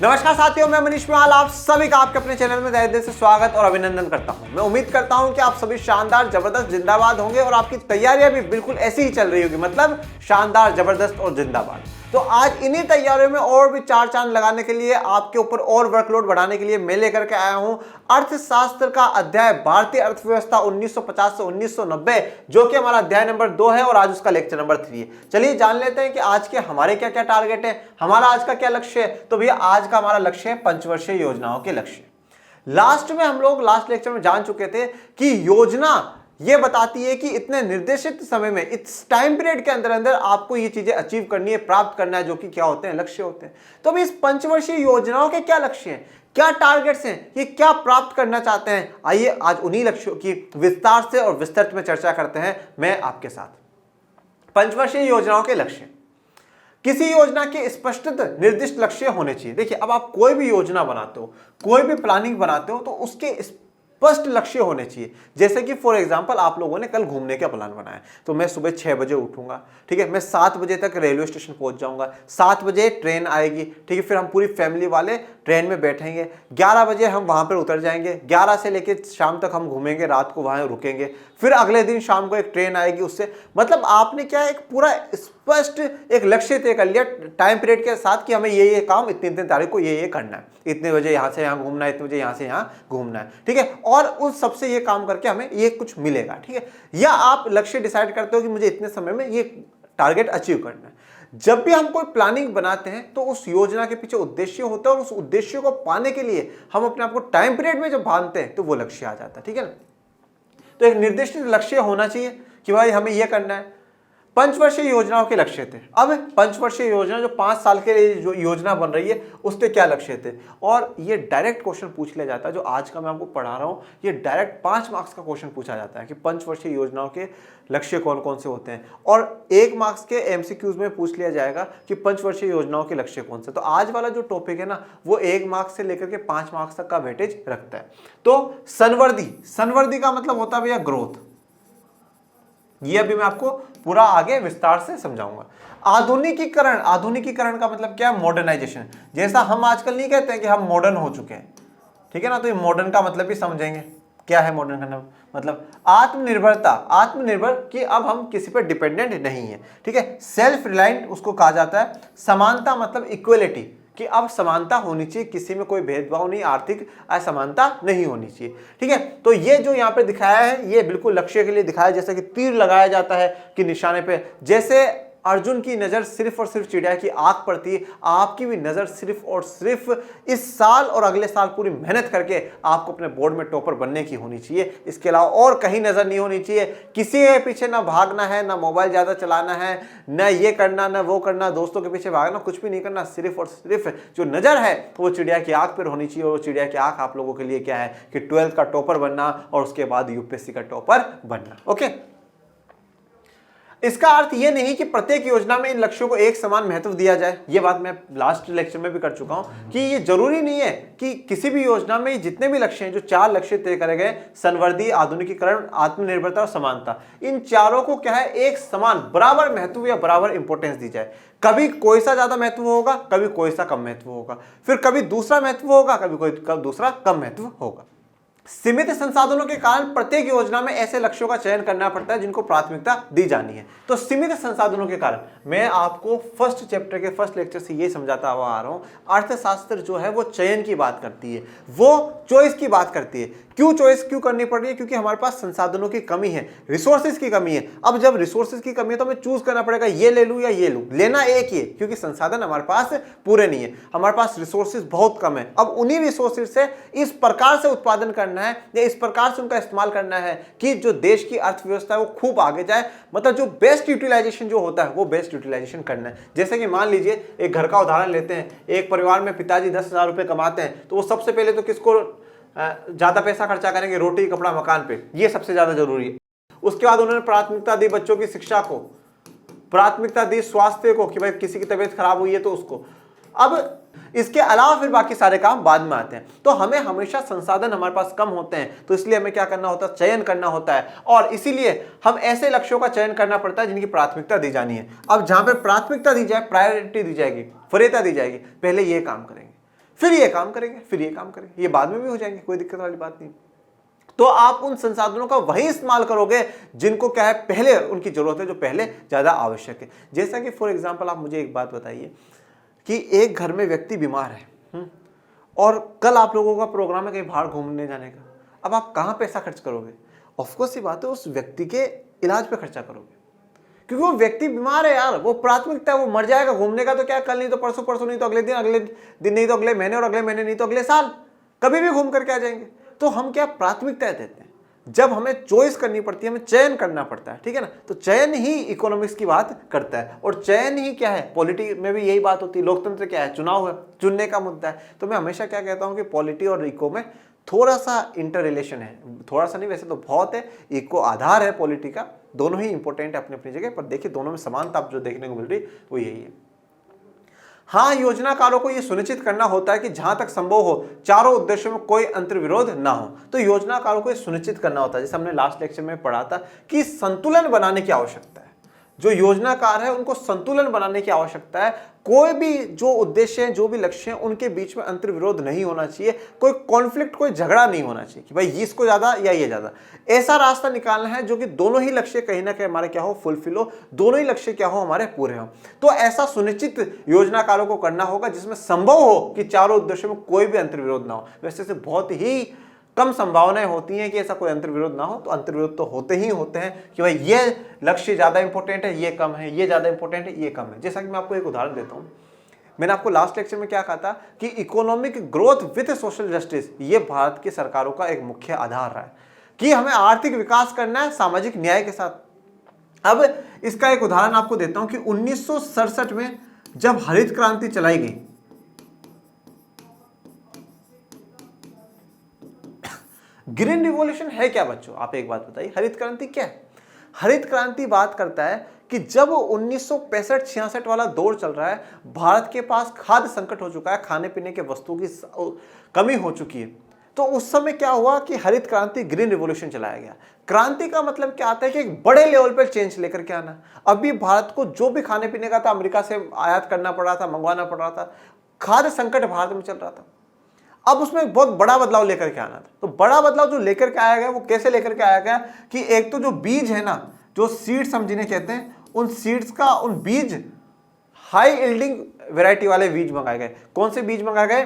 नमस्कार साथियों, मैं मनीष मिवाल आप सभी का आपके अपने चैनल में तहे दिल से स्वागत और अभिनंदन करता हूं। मैं उम्मीद करता हूं कि आप सभी शानदार, जबरदस्त, जिंदाबाद होंगे और आपकी तैयारियां भी बिल्कुल ऐसी ही चल रही होगी, मतलब शानदार, जबरदस्त और जिंदाबाद। तो आज इन्हीं तैयारियों में और भी चार चांद लगाने के लिए, आपके ऊपर और वर्कलोड बढ़ाने के लिए मैं लेकर के आया हूं अर्थशास्त्र का अध्याय भारतीय अर्थव्यवस्था 1950 से 1990, जो कि हमारा अध्याय नंबर 2 है और आज उसका लेक्चर नंबर 3 है। चलिए जान लेते हैं कि आज के हमारे क्या क्या टारगेट है, हमारा आज का क्या लक्ष्य है। तो भैया आज का हमारा लक्ष्य है पंचवर्षीय योजनाओं के लक्ष्य। लास्ट में हम लोग लास्ट लेक्चर में जान चुके थे कि योजना ये बताती है कि इतने निर्देशित समय में, इस टाइम पीरियड के अंदर अंदर आपको ये चीजें अचीव करनी है, प्राप्त करना है, जो कि क्या होते हैं, लक्ष्य होते हैं। तो अभी इस पंचवर्षीय योजनाओं के क्या लक्ष्य हैं, क्या टारगेट्स हैं, ये क्या प्राप्त करना चाहते हैं, आइए आज उन्हीं लक्ष्यों की विस्तार से और विस्तृत में चर्चा करते हैं मैं आपके साथ। पंचवर्षीय योजनाओं के लक्ष्य, किसी योजना के स्पष्ट निर्दिष्ट लक्ष्य होने चाहिए। देखिए, अब आप कोई भी योजना बनाते हो, कोई भी प्लानिंग बनाते हो, तो उसके स्पष्ट लक्ष्य होने चाहिए। जैसे कि फॉर एग्जांपल आप लोगों ने कल घूमने का प्लान बनाया, तो मैं सुबह 6 बजे उठूंगा, ठीक है, मैं 7 बजे तक रेलवे स्टेशन पहुंच जाऊंगा, 7 बजे ट्रेन आएगी, ठीक है, फिर हम पूरी फैमिली वाले ट्रेन में बैठेंगे, 11 बजे हम वहां पर उतर जाएंगे, 11 से लेकर शाम तक हम घूमेंगे, रात को वहां रुकेंगे, फिर अगले दिन शाम को एक ट्रेन आएगी उससे, मतलब आपने क्या एक पूरा स्पष्ट एक लक्ष्य तय कर लिया टाइम पीरियड के साथ कि हमें ये काम इतनी इतनी तारीख को ये करना है, इतने बजे यहां से यहां घूमना है, इतने बजे यहां से यहां घूमना है, ठीक है, और उस सबसे ये काम करके हमें ये कुछ मिलेगा, ठीक है। या आप लक्ष्य डिसाइड करते हो कि मुझे इतने समय में ये टारगेट अचीव करना है। जब भी हम कोई प्लानिंग बनाते हैं तो उस योजना के पीछे उद्देश्य होता है और उस उद्देश्य को पाने के लिए हम अपने आप को टाइम पीरियड में जब बांधते हैं तो वो लक्ष्य आ जाता है, ठीक है ना। तो एक निर्दिष्ट लक्ष्य होना चाहिए कि भाई हमें यह करना है। पंचवर्षीय योजनाओं के लक्ष्य थे। अब पंचवर्षीय योजना जो 5 साल के लिए जो योजना बन रही है उसके क्या लक्ष्य थे, और ये डायरेक्ट क्वेश्चन पूछ लिया जाता है। जो आज का मैं आपको पढ़ा रहा हूं ये डायरेक्ट 5 मार्क्स का क्वेश्चन पूछा जाता है कि पंचवर्षीय योजनाओं के लक्ष्य कौन कौन से होते हैं, और 1 मार्क्स के एमसीक्यूज में पूछ लिया जाएगा कि पंचवर्षीय योजनाओं के लक्ष्य कौन से। तो आज वाला जो टॉपिक है ना, वो 1 मार्क्स से लेकर के 5 मार्क्स तक का वेटेज रखता है। तो संवर्धी का मतलब होता है भैया ग्रोथ। ये अभी मैं आपको पूरा आगे विस्तार से समझाऊंगा। आधुनिकीकरण का मतलब क्या है, मॉडर्नाइजेशन। जैसा हम आजकल नहीं कहते हैं कि हम मॉडर्न हो चुके हैं, ठीक है ना, तो ये मॉडर्न का मतलब भी समझेंगे। क्या है मॉडर्न का मतलब, आत्मनिर्भर कि अब हम किसी पर डिपेंडेंट नहीं है, ठीक है। सेल्फ रिलायंट उसको कहा जाता है। समानता मतलब इक्वलिटी कि अब समानता होनी चाहिए, किसी में कोई भेदभाव नहीं, आर्थिक असमानता नहीं होनी चाहिए, ठीक है। तो ये जो यहाँ पे दिखाया है ये बिल्कुल लक्ष्य के लिए दिखाया, जैसे कि तीर लगाया जाता है कि निशाने पे, जैसे अर्जुन की नजर सिर्फ और सिर्फ चिड़िया की आंख पर थी, आपकी भी नजर सिर्फ और सिर्फ इस साल और अगले साल पूरी मेहनत करके आपको अपने बोर्ड में टॉपर बनने की होनी चाहिए। इसके अलावा और कहीं नजर नहीं होनी चाहिए, किसी के पीछे ना भागना है, ना मोबाइल ज्यादा चलाना है, ना ये करना, ना वो करना, दोस्तों के पीछे भागना, कुछ भी नहीं करना। सिर्फ और सिर्फ जो नजर है वो चिड़िया की आंख पर होनी चाहिए। और चिड़िया की आंख आप लोगों के लिए क्या है कि 12th का टॉपर बनना और उसके बाद यूपीएससी का टॉपर बनना, ओके। इसका अर्थ यह नहीं कि प्रत्येक योजना में इन लक्ष्यों को एक समान महत्व दिया जाए। यह बात मैं लास्ट लेक्चर में भी कर चुका हूं कि ये जरूरी नहीं है कि किसी भी योजना में जितने भी लक्ष्य हैं, जो 4 लक्ष्य तय करे गए, संवर्धी, आधुनिकीकरण, आत्मनिर्भरता और समानता, इन चारों को क्या है एक समान बराबर महत्व या बराबर इंपॉर्टेंस दी जाए। कभी कोई सा ज्यादा महत्व होगा, कभी कोई सा कम महत्व होगा, फिर कभी दूसरा महत्व होगा, कभी दूसरा कम महत्व होगा। सीमित संसाधनों के कारण प्रत्येक योजना में ऐसे लक्ष्यों का चयन करना पड़ता है जिनको प्राथमिकता दी जानी है। तो सीमित संसाधनों के कारण मैं आपको फर्स्ट चैप्टर के फर्स्ट लेक्चर से ये समझाता हुआ आ रहा हूं, अर्थशास्त्र जो है वो चयन की बात करती है, वो चॉइस की बात करती है। क्यों चॉइस क्यों करनी पड़ रही है? क्योंकि हमारे पास संसाधनों की कमी है, रिसोर्सेज की कमी है। अब जब रिसोर्सेज की कमी है तो हमें चूज करना पड़ेगा, ये ले लूं या ये लूं। लेना एक ही है क्योंकि संसाधन हमारे पास पूरे नहीं है, हमारे पास रिसोर्सेज बहुत कम है। अब उन्हीं रिसोर्सेज से इस प्रकार से उत्पादन करना है या इस प्रकार से उनका इस्तेमाल करना है कि जो देश की अर्थव्यवस्था है वो खूब आगे जाए, मतलब जो बेस्ट यूटिलाइजेशन जो होता है वो बेस्ट यूटिलाइजेशन करना है। जैसे कि मान लीजिए एक घर का उदाहरण लेते हैं, एक परिवार में पिताजी 10,000 रुपए कमाते हैं, तो वो सबसे पहले तो किसको ज्यादा पैसा खर्चा करेंगे? रोटी, कपड़ा, मकान पे, ये सबसे ज्यादा जरूरी है। उसके बाद उन्होंने प्राथमिकता दी बच्चों की शिक्षा को, प्राथमिकता दी स्वास्थ्य को कि भाई किसी की तबीयत खराब हुई है तो उसको। अब इसके अलावा फिर बाकी सारे काम बाद में आते हैं। तो हमें हमेशा संसाधन हमारे पास कम होते हैं, तो इसलिए हमें क्या करना होता है? चयन करना होता है, और इसीलिए हम ऐसे लक्ष्यों का चयन करना पड़ता है जिनकी प्राथमिकता दी जानी है। अब जहां पे प्राथमिकता दी जाए, प्रायोरिटी दी जाएगी, वरीयता दी जाएगी, पहले ये काम करेंगे, फिर ये काम करेंगे, फिर ये काम करेंगे, ये बाद में भी हो जाएंगे, कोई दिक्कत वाली बात नहीं। तो आप उन संसाधनों का वही इस्तेमाल करोगे जिनको क्या है पहले उनकी जरूरत है, जो पहले ज्यादा आवश्यक है। जैसा कि फॉर एग्जांपल आप मुझे एक बात बताइए कि एक घर में व्यक्ति बीमार है और कल आप लोगों का प्रोग्राम है कहीं बाहर घूमने जाने का, अब आप कहां पैसा खर्च करोगे? ऑफकोर्स ये बात है, उस व्यक्ति के इलाज पे खर्चा करोगे, क्योंकि वो व्यक्ति बीमार है यार, वो प्राथमिकता है, वो मर जाएगा। घूमने का तो क्या, कल नहीं तो परसों, परसों नहीं तो अगले दिन नहीं तो अगले महीने, और अगले महीने नहीं तो अगले साल, कभी भी घूम करके आ जाएंगे। तो हम क्या प्राथमिकता देते हैं? जब हमें चॉइस करनी पड़ती है, हमें चयन करना पड़ता है, ठीक है ना, तो चयन ही इकोनॉमिक्स की बात करता है। और चयन ही क्या है, पॉलिटी में भी यही बात होती है। लोकतंत्र क्या है, चुनाव है, चुनने का मुद्दा है। तो मैं हमेशा क्या कहता हूं कि पॉलिटी और इको में थोड़ा सा इंटर रिलेशन है, थोड़ा सा नहीं, वैसे तो बहुत है। इको आधार है पॉलिटी का, दोनों ही इंपॉर्टेंट है अपनी अपनी जगह पर। देखिए दोनों में समानता जो देखने को मिल रही वो यही है। हाँ, योजनाकारों को यह सुनिश्चित करना होता है कि जहां तक संभव हो चारों उद्देश्यों में कोई अंतर्विरोध ना हो। तो योजनाकारों को यह सुनिश्चित करना होता है, जैसे हमने लास्ट लेक्चर में पढ़ा था कि संतुलन बनाने की आवश्यकता है। जो योजनाकार है उनको संतुलन बनाने की आवश्यकता है। कोई भी जो उद्देश्य है, जो भी लक्ष्य है, उनके बीच में अंतर्विरोध नहीं होना चाहिए, कोई कॉन्फ्लिक्ट, कोई झगड़ा नहीं होना चाहिए कि भाई इसको ज्यादा या ये ज्यादा। ऐसा रास्ता निकालना है जो कि दोनों ही लक्ष्य कहीं ना कहीं हमारे क्या हो, फुलफिल हो, दोनों ही लक्ष्य क्या हो, हमारे पूरे हो। तो ऐसा सुनिश्चित योजनाकारों को करना होगा जिसमें संभव हो कि चारों उद्देश्यों में कोई भी अंतर्विरोध ना हो। वैसे से बहुत ही कम संभावनाएं होती हैं कि ऐसा कोई अंतर्विरोध ना हो, तो अंतर्विरोध तो होते ही होते हैं कि भाई ये लक्ष्य ज्यादा इंपॉर्टेंट है, ये कम है, ये ज्यादा इंपॉर्टेंट है, ये कम है। जैसा कि मैं आपको एक उदाहरण देता हूं, मैंने आपको लास्ट लेक्चर में क्या कहा था कि economic growth with social justice, ये भारत की सरकारों का एक मुख्य आधार रहा है कि हमें आर्थिक विकास करना है सामाजिक न्याय के साथ। अब इसका एक उदाहरण आपको देता हूं कि 1967 में जब हरित क्रांति चलाई गई, ग्रीन रिवॉल्यूशन है क्या बच्चों? आप एक बात बताइए, हरित क्रांति क्या है? हरित क्रांति बात करता है कि जब 1965-66 वाला दौर चल रहा है, भारत के पास खाद्य संकट हो चुका है, खाने पीने के वस्तुओं की कमी हो चुकी है, तो उस समय क्या हुआ कि हरित क्रांति, ग्रीन रिवॉल्यूशन चलाया गया। क्रांति का मतलब क्या आता है कि एक बड़े लेवल पर चेंज लेकर के आना। अभी भारत को जो भी खाने पीने का था अमेरिका से आयात करना पड़ रहा था, मंगवाना पड़ रहा था, खाद्य संकट भारत में चल रहा था। अब उसमें बहुत बड़ा बदलाव लेकर के आना था। तो बड़ा बदलाव जो लेकर के आया गया वो कैसे लेकर के आया गया कि एक तो जो बीज है ना, जो सीड्स हम जिन्हें कहते हैं, उन सीड्स का, उन बीज हाई यील्डिंग वैरायटी वाले बीज मंगाए गए। कौन से बीज मंगाए गए?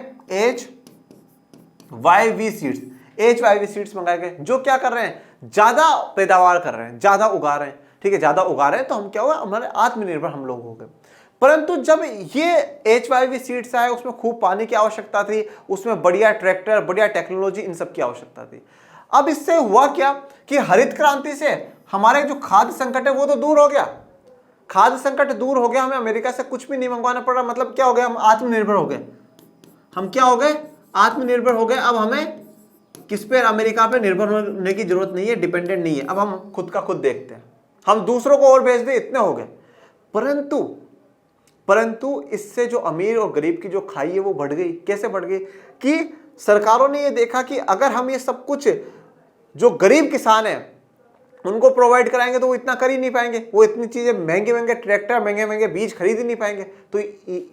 HYV सीड्स, HYV सीड्स मंगाए गए, जो क्या कर रहे हैं, ज्यादा पैदावार कर रहे हैं, ज्यादा उगा रहे हैं। ठीक है, ज्यादा उगा रहे हैं तो हम क्या हुआ, हमारे आत्मनिर्भर हम लोग हो गए। परंतु जब ये HYV सीड्स आए, उसमें खूब पानी की आवश्यकता थी, उसमें बढ़िया ट्रैक्टर, बढ़िया टेक्नोलॉजी, इन सब की आवश्यकता थी। अब इससे हुआ क्या कि हरित क्रांति से हमारे जो खाद्य संकट है वो तो दूर हो गया, खाद्य संकट दूर हो गया, हमें अमेरिका से कुछ भी नहीं मंगवाना पड़ रहा। मतलब क्या हो गया, हम आत्मनिर्भर हो गए। हम क्या हो गए, आत्मनिर्भर हो गए। अब हमें किस पे, अमेरिका पे निर्भर होने की जरूरत नहीं है, डिपेंडेंट नहीं है। अब हम खुद का खुद देखते हैं, हम दूसरों को और भेज दे, इतने हो गए। परंतु इससे जो अमीर और गरीब की जो खाई है वो बढ़ गई। कैसे बढ़ गई कि सरकारों ने ये देखा कि अगर हम ये सब कुछ जो गरीब किसान है उनको प्रोवाइड कराएंगे तो वो इतना कर ही नहीं पाएंगे, वो इतनी चीजें, महंगे महंगे ट्रैक्टर, महंगे महंगे बीज खरीद ही नहीं पाएंगे। तो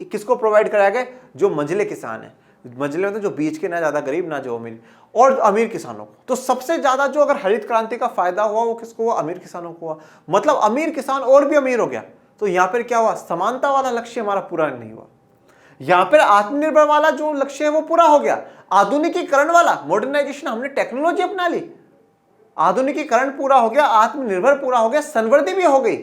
किसको प्रोवाइड कराएंगे? जो मंझले किसान है, मंझले में तो जो बीज के, ना ज्यादा गरीब ना जो अमीर, और अमीर किसानों को। तो सबसे ज्यादा जो अगर हरित क्रांति का फायदा हुआ वो किसको हुआ? अमीर किसानों को हुआ। मतलब अमीर किसान और भी अमीर हो गया। तो यहां पर क्या हुआ, समानता वाला लक्ष्य हमारा पूरा नहीं हुआ। यहां पर आत्मनिर्भर वाला जो लक्ष्य है वो पूरा हो गया। आधुनिकीकरण वाला, मॉडर्नाइजेशन, हमने टेक्नोलॉजी अपना ली, आधुनिकीकरण पूरा हो गया, आत्मनिर्भर पूरा हो गया, संवर्धि भी हो गई,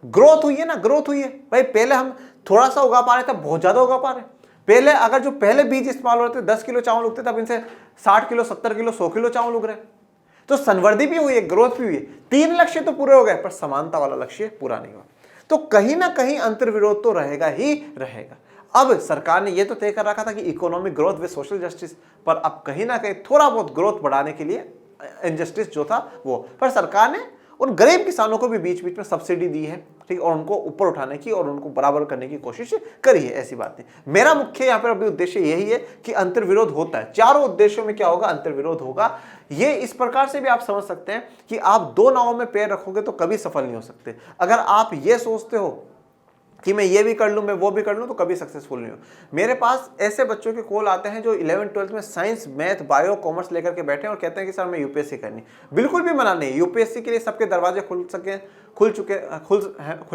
ग्रोथ हुई है ना, ग्रोथ हुई है। भाई पहले हम थोड़ा सा उगा पा रहे थे, बहुत ज्यादा उगा पा रहे। पहले अगर जो पहले बीज इस्तेमाल होते 10 किलो चावल उगते थे, अब इनसे 60 किलो, 70 किलो, 100 किलो चावल उग रहे। तो संवर्धि भी हुई है, ग्रोथ भी हुई है। 3 लक्ष्य तो पूरे हो गए, पर समानता वाला लक्ष्य पूरा नहीं हुआ। तो कहीं ना कहीं अंतर्विरोध तो रहेगा ही रहेगा। अब सरकार ने यह तो तय कर रखा था कि economic growth with social justice, पर अब कहीं ना कहीं थोड़ा बहुत ग्रोथ बढ़ाने के लिए इनजस्टिस जो था वो, पर सरकार ने उन गरीब किसानों को भी बीच बीच में सब्सिडी दी है, ठीक, और उनको ऊपर उठाने की और उनको बराबर करने की कोशिश करी है। ऐसी बात नहीं। मेरा मुख्य यहाँ पर अभी उद्देश्य यही है कि अंतर्विरोध होता है, चारों उद्देश्यों में क्या होगा, अंतर्विरोध होगा। ये इस प्रकार से भी आप समझ सकते हैं कि आप 2 नावों में पैर रखोगे तो कभी सफल नहीं हो सकते। अगर आप ये सोचते हो कि मैं ये भी कर लूँ, मैं वो भी कर लूँ, तो कभी सक्सेसफुल नहीं हूँ। मेरे पास ऐसे बच्चों के कॉल आते हैं जो 11th-12th में साइंस, मैथ, बायो, कॉमर्स लेकर के बैठे हैं और कहते हैं कि सर मैं यूपीएससी करनी। बिल्कुल भी मना नहीं, यूपीएससी के लिए सबके दरवाजे खुले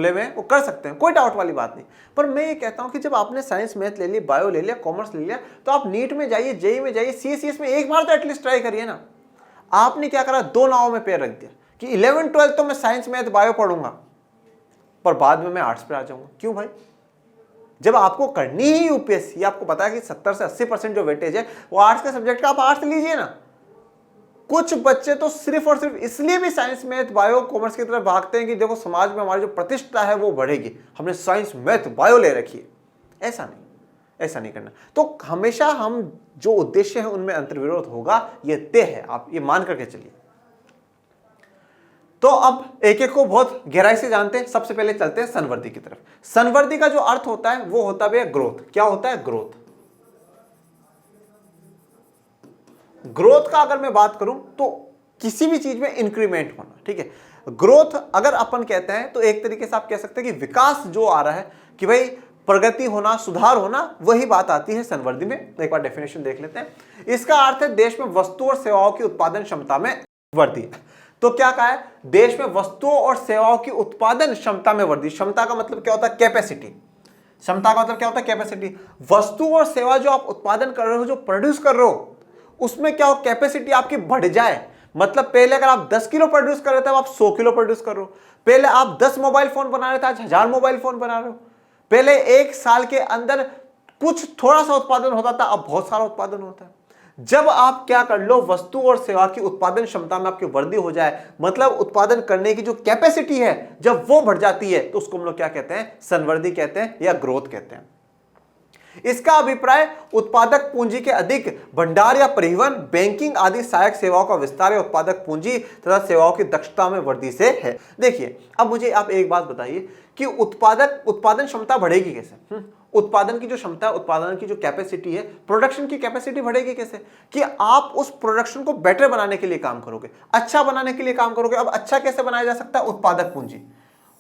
हुए हैं, वो कर सकते हैं, कोई डाउट वाली बात नहीं। पर मैं ये कहता हूँ कि जब आपने साइंस, मैथ ले लिया, बायो ले लिया, कॉमर्स ले लिया, तो आप नीट में जाइए, जेई में जाइए, सीएस में एक बार तो एटलीस्ट ट्राई करिए ना। आपने क्या करा, दो नावों में पैर रख दिया कि 11th-12th तो मैं साइंस, मैथ, बायो पढ़ूंगा, पर बाद में मैं आर्ट्स पे आ जाऊंगा। क्यों भाई? जब आपको करनी ही यूपीएससी, आपको पता है कि 70 से 80% जो वेटेज है वो आर्ट्स के सब्जेक्ट का, आप आर्ट्स लीजिए ना। कुछ बच्चे तो सिर्फ और सिर्फ इसलिए भी साइंस, मैथ, बायो, कॉमर्स की तरफ भागते हैं कि देखो समाज में हमारी जो प्रतिष्ठा है वो बढ़ेगी, हमने साइंस, मैथ, बायो ले रखी है। ऐसा नहीं, ऐसा नहीं करना। तो हमेशा हम जो उद्देश्य है उनमें अंतर्विरोध होगा, ये तय है, आप ये मान करके चलिए। तो अब एक एक को बहुत गहराई से जानते हैं। सबसे पहले चलते हैं संवर्धी की तरफ। संवर्धी का जो अर्थ होता है वो होता है ग्रोथ। क्या होता है? ग्रोथ। ग्रोथ का अगर मैं बात करूं तो किसी भी चीज में इंक्रीमेंट होना, ठीक है। ग्रोथ अगर अपन कहते हैं तो एक तरीके से आप कह सकते हैं कि विकास जो आ रहा है, कि भाई प्रगति होना, सुधार होना, वही बात आती है संवर्धी में। एक बार डेफिनेशन देख लेते हैं। इसका अर्थ है देश में वस्तु और सेवाओं की उत्पादन क्षमता में वृद्धि। तो क्या कहा है? देश में वस्तुओं और सेवाओं की उत्पादन क्षमता में वृद्धि। क्षमता का मतलब क्या होता है? कैपेसिटी। क्षमता का मतलब क्या होता है? कैपेसिटी। वस्तु और सेवा जो आप उत्पादन कर रहे हो, जो प्रोड्यूस कर रहे हो, उसमें क्या हो? कैपेसिटी आपकी बढ़ जाए। मतलब पहले अगर आप 10 किलो प्रोड्यूस कर रहे थे, अब आप 100 किलो प्रोड्यूस कर रहे हो। पहले आप 10 मोबाइल फोन बना रहे थे, आज 1000 मोबाइल फोन बना रहे हो। पहले एक साल के अंदर कुछ थोड़ा सा उत्पादन होता था, अब बहुत सारा उत्पादन होता है। जब आप क्या कर लो, वस्तु और सेवा की उत्पादन क्षमता में आपकी वृद्धि हो जाए, मतलब उत्पादन करने की जो कैपेसिटी है जब वो बढ़ जाती है, तो उसको हम लोग क्या कहते हैं? संवर्धी कहते हैं या ग्रोथ कहते हैं। इसका अभिप्राय उत्पादक पूंजी के अधिक भंडार या परिवहन, बैंकिंग आदि सहायक सेवाओं का विस्तार या उत्पादक पूंजी तथा सेवाओं की दक्षता में वृद्धि से है। देखिए, अब मुझे आप एक बात बताइए कि उत्पादन क्षमता बढ़ेगी कैसे? उत्पादन की जो क्षमता है, उत्पादन की जो कैपेसिटी है, प्रोडक्शन की कैपेसिटी बढ़ेगी कैसे? कि आप उस प्रोडक्शन को बेटर बनाने के लिए काम करोगे, अच्छा बनाने के लिए काम करोगे। अब अच्छा कैसे बनाया जा सकता है? उत्पादक पूंजी।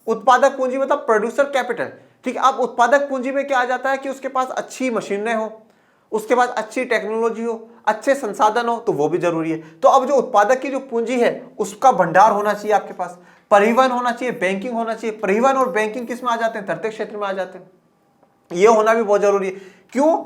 उत्पादक पूंजी मतलब प्रोड्यूसर कैपिटल, ठीक है। अब उत्पादक पूंजी में क्या आ जाता है कि उसके पास अच्छी मशीनें हो, उसके पास अच्छी टेक्नोलॉजी हो, अच्छे संसाधन हो, तो वो भी जरूरी है। तो अब जो उत्पादक की जो पूंजी है उसका भंडार होना चाहिए आपके पास, परिवहन होना चाहिए, बैंकिंग होना चाहिए। परिवहन और बैंकिंग किस में आ जाते हैं? तृतीय क्षेत्र में आ जाते हैं। ये होना भी बहुत जरूरी है। क्यों?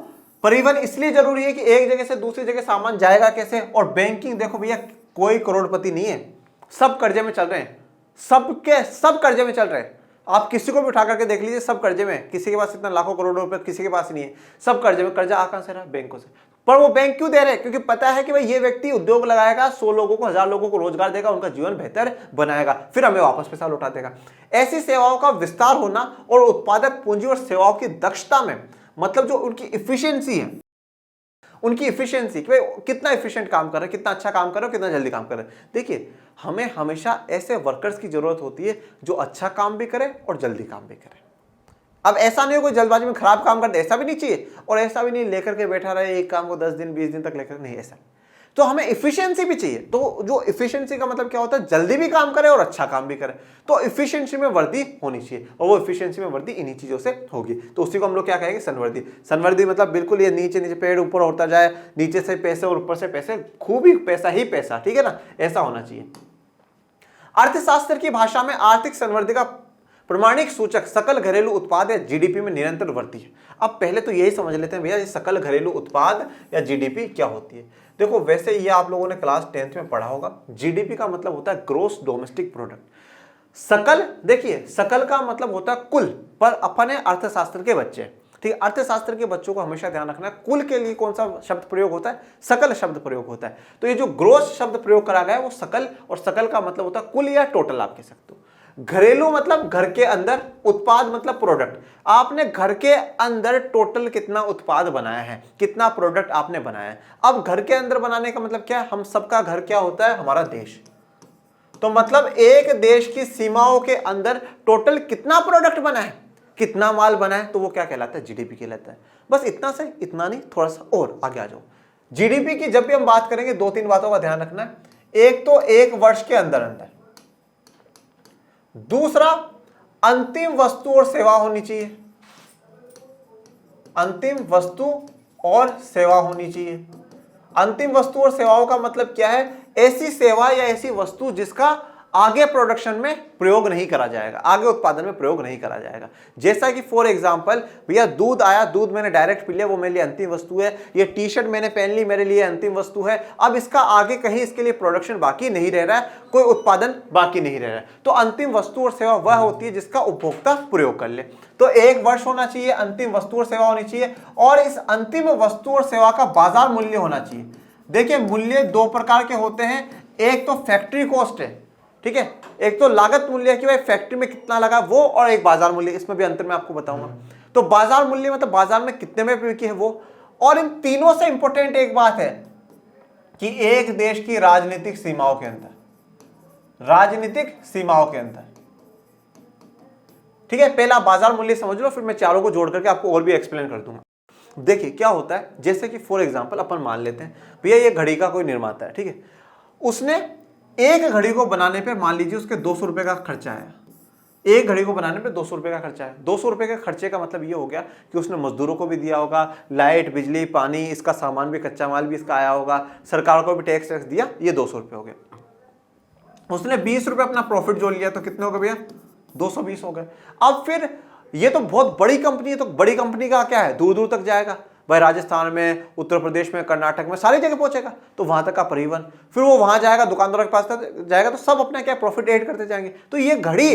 परिवहन इसलिए जरूरी है कि एक जगह से दूसरी जगह सामान जाएगा कैसे। और बैंकिंग, देखो भैया, कोई करोड़पति नहीं है, सब कर्जे में चल रहे हैं, सब कर्जे में चल रहे हैं। आप किसी को भी उठा करके देख लीजिए, सब कर्जे में। किसी के पास इतना लाखों करोड़ों रुपए किसी के पास नहीं है, सब कर्जे में। कर्जा आ कहां से रहा? बैंकों से। पर वो बैंक क्यों दे रहे हैं? क्योंकि पता है कि भाई ये व्यक्ति उद्योग लगाएगा, 100 लोगों को, 1000 लोगों को रोजगार देगा, उनका जीवन बेहतर बनाएगा, फिर हमें वापस पैसा लौटा देगा। ऐसी सेवाओं का विस्तार होना और उत्पादक पूंजी और सेवाओं की दक्षता में, मतलब जो उनकी इफिशियंसी है, उनकी इफिशियंसी, कि भाई कितना इफिशिएंट काम कर रहे हैं, कितना अच्छा काम कर रहे हो, कितना जल्दी काम कर रहे हैं। देखिए, हमें हमेशा ऐसे वर्कर्स की जरूरत होती है जो अच्छा काम भी करें और जल्दी काम भी करें। अब ऐसा नहीं हो कोई जल्दबाजी में खराब काम कर दे, ऐसा भी नहीं चाहिए। और ऐसा भी नहीं लेकर के बैठा रहे एक काम को 10 दिन 20 दिन तक लेकर, नहीं, ऐसा। तो हमें इफिशियंसी भी चाहिए। तो जो इफिशियंसी का मतलब क्या होता है? जल्दी भी काम करे और अच्छा काम भी करे। तो इफिशियंसी में वृद्धि होनी चाहिए, और वो इफिशियंसी में वृद्धि इन्हीं चीजों से होगी। तो उसी को हम लोग क्या कहेंगे? संवर्धी। संवर्धी मतलब बिल्कुल ये नीचे नीचे पेड़ ऊपर होता जाए, नीचे से पैसे और ऊपर से पैसे, खूब ही पैसा ही पैसा, ठीक है ना, ऐसा होना चाहिए। अर्थशास्त्र की भाषा में आर्थिक संवर्धी का प्रमाणिक सूचक सकल घरेलू उत्पाद या जीडीपी में निरंतर वृद्धि है। अब पहले तो यही समझ लेते हैं भैया, ये सकल घरेलू उत्पाद या जीडीपी क्या होती है। देखो, वैसे ये आप लोगों ने क्लास 10th में पढ़ा होगा। जीडीपी का मतलब होता है ग्रोस डोमेस्टिक प्रोडक्ट। सकल, देखिए, सकल का मतलब होता है कुल, पर अपन है अर्थशास्त्र के बच्चे, ठीक है। अर्थशास्त्र के बच्चों को हमेशा ध्यान रखना है, कुल के लिए कौन सा शब्द प्रयोग होता है? सकल शब्द प्रयोग होता है। तो ये जो ग्रोस शब्द प्रयोग करा गया है वो सकल, और सकल का मतलब होता है कुल या टोटल, आप कह सकते हो। घरेलू मतलब घर के अंदर, उत्पाद मतलब प्रोडक्ट। आपने घर के अंदर टोटल कितना उत्पाद बनाया है, कितना प्रोडक्ट आपने बनाया है। अब घर के अंदर बनाने का मतलब क्या है? हम सबका घर क्या होता है? हमारा देश। तो मतलब एक देश की सीमाओं के अंदर टोटल कितना प्रोडक्ट बना है, कितना माल बना है, तो वो क्या कहलाता है? जीडीपी कहलाता है। बस इतना से, इतना नहीं, थोड़ा सा और आगे आ जाओ। जीडीपी की जब भी हम बात करेंगे 2-3 बातों का ध्यान रखना है। एक तो एक वर्ष के अंदर अंदर, दूसरा अंतिम वस्तु और सेवा होनी चाहिए। अंतिम वस्तु और सेवा होनी चाहिए। अंतिम वस्तु और सेवाओं का मतलब क्या है? ऐसी सेवा या ऐसी वस्तु जिसका आगे प्रोडक्शन में प्रयोग नहीं करा जाएगा, आगे उत्पादन में प्रयोग नहीं करा जाएगा। जैसा कि फॉर एग्जांपल भैया दूध आया, दूध मैंने डायरेक्ट पी लिया, वो मेरे लिए अंतिम वस्तु है। ये टी शर्ट मैंने पहन ली, मेरे लिए अंतिम वस्तु है। अब इसका आगे कहीं इसके लिए प्रोडक्शन बाकी नहीं रह रहा है, कोई उत्पादन बाकी नहीं रह रहा है। तो अंतिम वस्तु और सेवा वह होती है जिसका उपभोक्ता प्रयोग कर ले। तो एक वर्ष होना चाहिए, अंतिम वस्तु और सेवा होनी चाहिए, और इस अंतिम वस्तु और सेवा का बाजार मूल्य होना चाहिए। देखिए मूल्य दो प्रकार के होते हैं, एक तो फैक्ट्री कॉस्ट है, ठीक है, एक तो लागत मूल्य है कि भाई फैक्ट्री में कितना लगा वो, और एक बाजार मूल्य, इसमें भी अंतर मैं आपको बताऊंगा। तो बाजार मूल्य मतलब बाजार में कितने में बिकी है वो। और इन तीनों से इंपॉर्टेंट एक बात है कि एक देश की राजनीतिक सीमाओं के अंदर, राजनीतिक सीमाओं के अंदर, ठीक है। पहला बाजार मूल्य समझ लो, फिर मैं चारों को जोड़ करके आपको और भी एक्सप्लेन कर दूंगा। देखिए क्या होता है, जैसे कि फॉर एग्जांपल अपन मान लेते हैं भैया ये घड़ी का कोई निर्माता है, ठीक है, उसने एक घड़ी को बनाने पे मान लीजिए उसके 200 रुपए का खर्चा आया। एक घड़ी को बनाने पे 200 रुपए का खर्चा है। 200 रुपए के खर्चे का मतलब ये हो गया कि उसने मजदूरों को भी दिया होगा, लाइट बिजली पानी इसका सामान भी, कच्चा माल भी इसका आया होगा, सरकार को भी टैक्स दिया, ये 200 रुपए हो गया। उसने 20 रुपए अपना प्रॉफिट जोड़ लिया, तो कितने हो गए भैया? 220 हो गए। अब फिर ये तो बहुत बड़ी कंपनी है, तो बड़ी कंपनी का क्या है, दूर दूर तक जाएगा भाई, राजस्थान में, उत्तर प्रदेश में, कर्नाटक में, सारी जगह पहुंचेगा। तो वहां तक का परिवहन, फिर वो वहां जाएगा, दुकानदारों के पास जाएगा, तो सब अपना क्या प्रॉफिट ऐड करते जाएंगे। तो ये घड़ी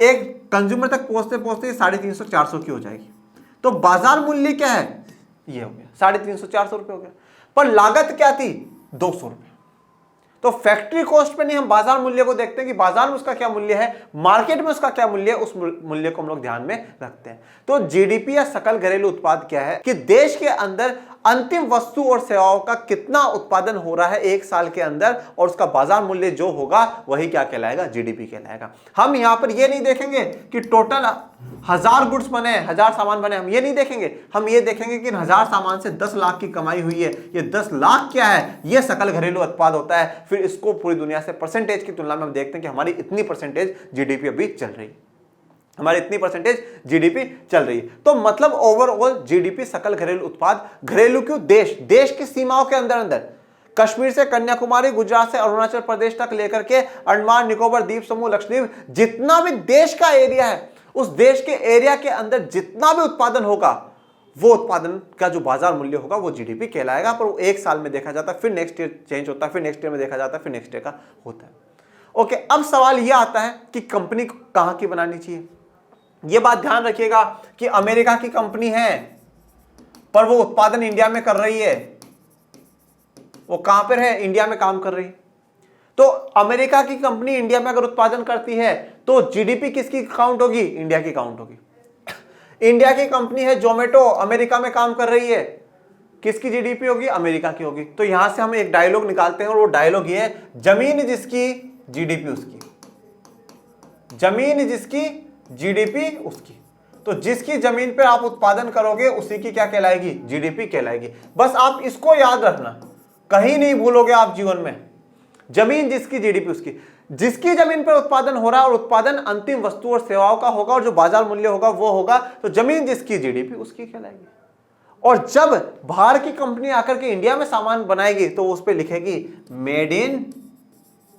एक कंज्यूमर तक पहुंचते पहुंचते 350-400 की हो जाएगी। तो बाजार मूल्य क्या है? ये हो गया 350-400 रुपये हो गया। पर लागत क्या थी? 200 रुपये। तो फैक्ट्री कॉस्ट पे नहीं, हम बाजार मूल्य को देखते हैं कि बाजार में उसका क्या मूल्य है, मार्केट में उसका क्या मूल्य है, उस मूल्य को हम लोग ध्यान में रखते हैं। तो जीडीपी या सकल घरेलू उत्पाद क्या है कि देश के अंदर अंतिम वस्तु और सेवाओं का कितना उत्पादन हो रहा है एक साल के अंदर, और उसका बाजार मूल्य जो होगा वही क्या कहलाएगा? जीडीपी कहलाएगा। हम यहां पर ये नहीं देखेंगे कि टोटल 1000 गुड्स बने, 1000 सामान बने, हम ये नहीं देखेंगे। हम ये देखेंगे कि 1000 सामान से 10 लाख की कमाई हुई है। ये 10 लाख क्या है? ये सकल घरेलू उत्पाद होता है। फिर इसको पूरी दुनिया से परसेंटेज की तुलना में हम देखते हैं कि हमारी इतनी परसेंटेज जीडीपी अभी चल रही है, हमारी इतनी परसेंटेज जीडीपी चल रही है। तो मतलब ओवरऑल जीडीपी सकल घरेलू उत्पाद, घरेलू क्यों? देश की सीमाओं के अंदर अंदर, कश्मीर से कन्याकुमारी, गुजरात से अरुणाचल प्रदेश तक लेकर के अंडमान निकोबार द्वीप समूह, लक्षद्वीप, जितना भी देश का एरिया है, उस देश के एरिया के अंदर जितना भी उत्पादन होगा, वो उत्पादन का जो बाजार मूल्य होगा वो जीडीपी कहलाएगा। पर वो एक साल में देखा जाता है, फिर नेक्स्ट ईयर चेंज होता है, फिर नेक्स्ट ईयर में देखा जाता है, फिर नेक्स्ट ईयर का होता है। ओके, अब सवाल यह आता है कि कंपनी कहां की बनानी चाहिए। यह बात ध्यान रखिएगा कि अमेरिका की कंपनी है पर वो उत्पादन इंडिया में कर रही है। वो कहां पर है? इंडिया में काम कर रही है। तो अमेरिका की कंपनी इंडिया में अगर उत्पादन करती है तो जीडीपी किसकी काउंट होगी? इंडिया की काउंट होगी। इंडिया की कंपनी है जोमेटो, अमेरिका में काम कर रही है, किसकी जीडीपी होगी? अमेरिका की होगी। तो यहां से हम एक डायलॉग निकालते हैं और वो डायलॉग ये है, जमीन जिसकी जीडीपी उसकी, जमीन जिसकी जीडीपी उसकी। तो जिसकी जमीन पर आप उत्पादन करोगे उसी की क्या कहलाएगी? जीडीपी कहलाएगी। बस आप इसको याद रखना, कहीं नहीं भूलोगे आप जीवन में। जमीन जिसकी जीडीपी उसकी, जिसकी जमीन पर उत्पादन हो रहा है और उत्पादन अंतिम वस्तु और सेवाओं का होगा और जो बाजार मूल्य होगा वो होगा, तो जमीन जिसकी जीडीपी उसकी कहलाएगी। और जब बाहर की कंपनी आकर के इंडिया में सामान बनाएगी तो उस पर लिखेगी मेड इन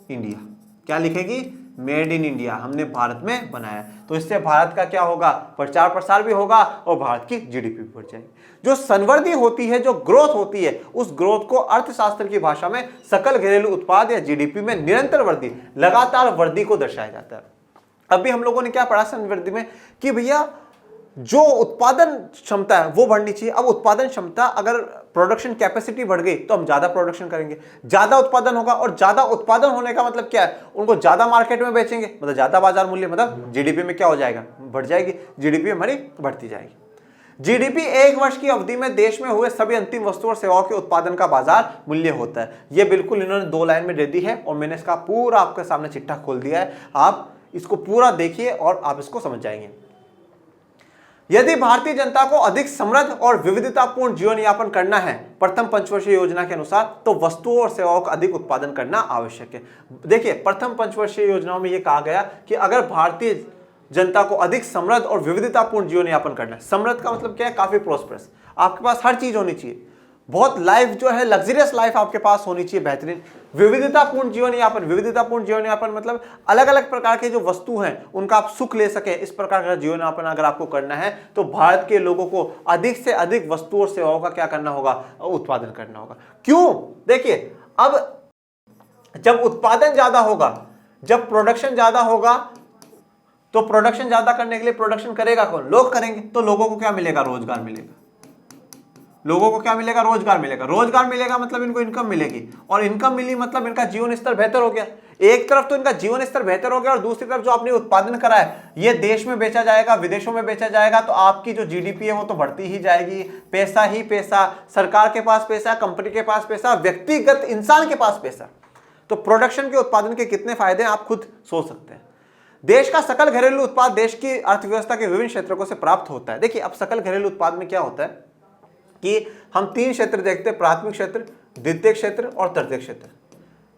इंडिया। क्या लिखेगी? मेड इन इंडिया, हमने भारत में बनाया। तो इससे भारत का क्या होगा? प्रचार प्रसार भी होगा और भारत की जीडीपी बढ़ जाएगी। जो संवर्धी होती है, जो ग्रोथ होती है, उस ग्रोथ को अर्थशास्त्र की भाषा में सकल घरेलू उत्पाद या जीडीपी में निरंतर वृद्धि, लगातार वृद्धि को दर्शाया जाता है। अभी हम लोगों ने क्या पढ़ा संवर्धी में कि भैया जो उत्पादन क्षमता है वो बढ़नी चाहिए। अब उत्पादन क्षमता, अगर प्रोडक्शन कैपेसिटी बढ़ गई तो हम ज्यादा प्रोडक्शन करेंगे, ज्यादा उत्पादन होगा, और ज्यादा उत्पादन होने का मतलब क्या है? उनको ज्यादा मार्केट में बेचेंगे, मतलब ज्यादा बाजार मूल्य, मतलब जीडीपी में क्या हो जाएगा? बढ़ जाएगी, जीडीपी हमारी बढ़ती जाएगी। जीडीपी एक वर्ष की अवधि में देश में हुए सभी अंतिम वस्तु और सेवाओं के उत्पादन का बाजार मूल्य होता है। यह बिल्कुल इन्होंने 2 लाइन में दे दी है और मैंने इसका पूरा आपके सामने चिट्ठा खोल दिया है। आप इसको पूरा देखिए और आप इसको समझ जाएंगे। यदि भारतीय जनता को अधिक समृद्ध और विविधतापूर्ण जीवन यापन करना है प्रथम पंचवर्षीय योजना के अनुसार, तो वस्तुओं और सेवाओं का अधिक उत्पादन करना आवश्यक है। देखिए, प्रथम पंचवर्षीय योजनाओं में यह कहा गया कि अगर भारतीय जनता को अधिक समृद्ध और विविधतापूर्ण जीवन यापन करना है। समृद्ध का मतलब क्या है? काफी प्रोस्पेरस, आपके पास हर चीज होनी चाहिए, बहुत लाइफ जो है लग्जरियस लाइफ आपके पास होनी चाहिए, बेहतरीन। विविधतापूर्ण जीवन यापन, विविधतापूर्ण जीवन यापन मतलब अलग अलग प्रकार के जो वस्तु हैं उनका आप सुख ले सके, इस प्रकार का जीवन यापन अगर आपको करना है तो भारत के लोगों को अधिक से अधिक वस्तु और सेवाओं का क्या करना होगा? उत्पादन करना होगा। क्यों? देखिए, अब जब उत्पादन ज्यादा होगा, जब प्रोडक्शन ज्यादा होगा, तो प्रोडक्शन ज्यादा करने के लिए प्रोडक्शन करेगा कौन? लोग करेंगे। तो लोगों को क्या मिलेगा? रोजगार मिलेगा। लोगों को क्या मिलेगा? रोजगार मिलेगा। रोजगार मिलेगा मतलब इनको इनकम मिलेगी, और इनकम मिली मतलब इनका जीवन स्तर बेहतर हो गया। एक तरफ तो इनका जीवन स्तर बेहतर हो गया, और दूसरी तरफ जो आपने उत्पादन करा है ये देश में बेचा जाएगा, विदेशों में बेचा जाएगा, तो आपकी जो जीडीपी है वो तो बढ़ती ही जाएगी। पैसा ही पैसा, सरकार के पास पैसा, कंपनी के पास पैसा, व्यक्तिगत इंसान के पास पैसा। तो प्रोडक्शन के, उत्पादन के कितने फायदे हैं आप खुद सोच सकते हैं। देश का सकल घरेलू उत्पाद देश की अर्थव्यवस्था के विभिन्न क्षेत्रों से प्राप्त होता है। देखिए, अब सकल घरेलू उत्पाद में क्या होता है कि हम 3 क्षेत्र देखते हैं, प्राथमिक क्षेत्र, द्वितीयक क्षेत्र और तृतीयक क्षेत्र।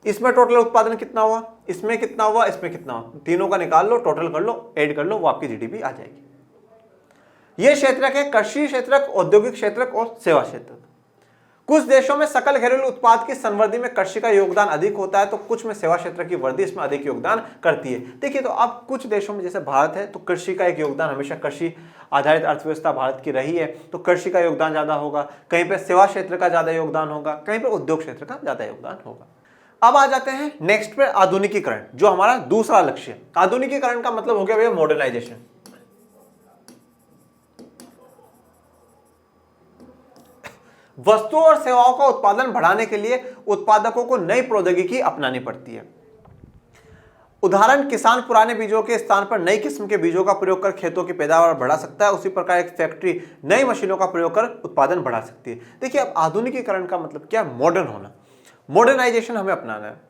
इसमें टोटल उत्पादन कितना हुआ, इसमें कितना हुआ, इसमें कितना हुआ, तीनों का निकाल लो, टोटल कर लो, ऐड कर लो, वो आपकी जीडीपी आ जाएगी। ये क्षेत्रक है कृषि क्षेत्रक, औद्योगिक क्षेत्रक और सेवा क्षेत्रक। कुछ देशों में सकल घरेलू उत्पाद की संवृद्धि में कृषि का योगदान अधिक होता है, तो कुछ में सेवा क्षेत्र की वृद्धि इसमें अधिक योगदान करती है। देखिए, तो अब कुछ देशों में जैसे भारत है तो कृषि का एक योगदान, हमेशा कृषि आधारित अर्थव्यवस्था भारत की रही है, तो कृषि का योगदान ज्यादा होगा, कहीं पे सेवा क्षेत्र का ज्यादा योगदान होगा, कहीं पे उद्योग क्षेत्र का ज्यादा योगदान होगा। अब आ जाते हैं नेक्स्ट पे, आधुनिकीकरण, जो हमारा दूसरा लक्ष्य है। आधुनिकीकरण का मतलब हो गया भैया मॉडर्नाइजेशन। वस्तुओं और सेवाओं का उत्पादन बढ़ाने के लिए उत्पादकों को नई प्रौद्योगिकी अपनानी पड़ती है। उदाहरण, किसान पुराने बीजों के स्थान पर नई किस्म के बीजों का प्रयोग कर खेतों की पैदावार बढ़ा सकता है। उसी प्रकार एक फैक्ट्री नई मशीनों का प्रयोग कर उत्पादन बढ़ा सकती है। देखिए, अब आधुनिकीकरण का मतलब क्या? मॉडर्न होना, मॉडर्नाइजेशन हमें अपनाना है।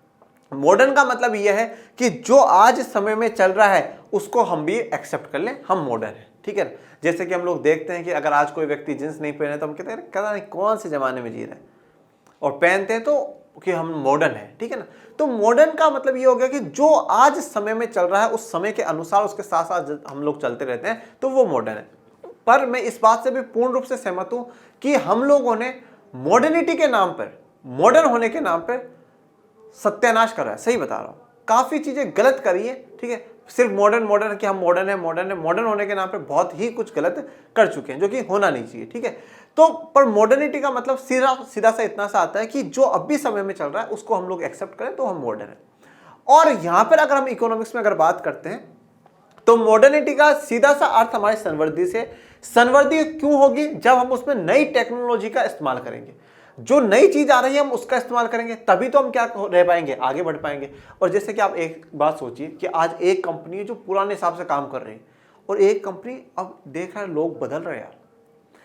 मॉडर्न का मतलब यह है कि जो आज समय में चल रहा है उसको हम भी एक्सेप्ट कर लें, हम मॉडर्न हैं, ठीक है। जैसे कि हम लोग देखते हैं कि अगर आज कोई व्यक्ति जींस नहीं पहने तो हम कहते हैं पता नहीं कौन से जमाने में जी रहे हैं, और पहनते हैं तो कि हम मॉडर्न है, ठीक है ना। तो मॉडर्न का मतलब ये हो गया कि जो आज समय में चल रहा है उस समय के अनुसार उसके साथ साथ हम लोग चलते रहते हैं, तो वो मॉडर्न है। पर मैं इस बात से भी पूर्ण रूप से सहमत हूं कि हम लोगों ने मॉडर्निटी के नाम पर, मॉडर्न होने के नाम पर सत्यानाश करा है। सही बता रहा हूं, काफी चीजें गलत करी है, ठीक है। सिर्फ मॉडर्न कि हम मॉडर्न है, मॉडर्न होने के नाम पे बहुत ही कुछ गलत कर चुके हैं, जो कि होना नहीं चाहिए, ठीक है। तो पर मॉडर्निटी का मतलब सीधा सा इतना सा आता है कि जो अभी समय में चल रहा है उसको हम लोग एक्सेप्ट करें तो हम मॉडर्न है। और यहां पर अगर हम इकोनॉमिक्स में अगर बात करते हैं तो मॉडर्निटी का सीधा सा अर्थ हमारी संवर्धी से, संवर्धी क्यों होगी? जब हम उसमें नई टेक्नोलॉजी का इस्तेमाल करेंगे, जो नई चीज आ रही है हम उसका इस्तेमाल करेंगे, तभी तो हम क्या रह पाएंगे, आगे बढ़ पाएंगे। और जैसे कि आप एक बात सोचिए कि आज एक कंपनी है जो पुराने हिसाब से काम कर रही है, और एक कंपनी अब देख रहा है लोग बदल रहे हैं।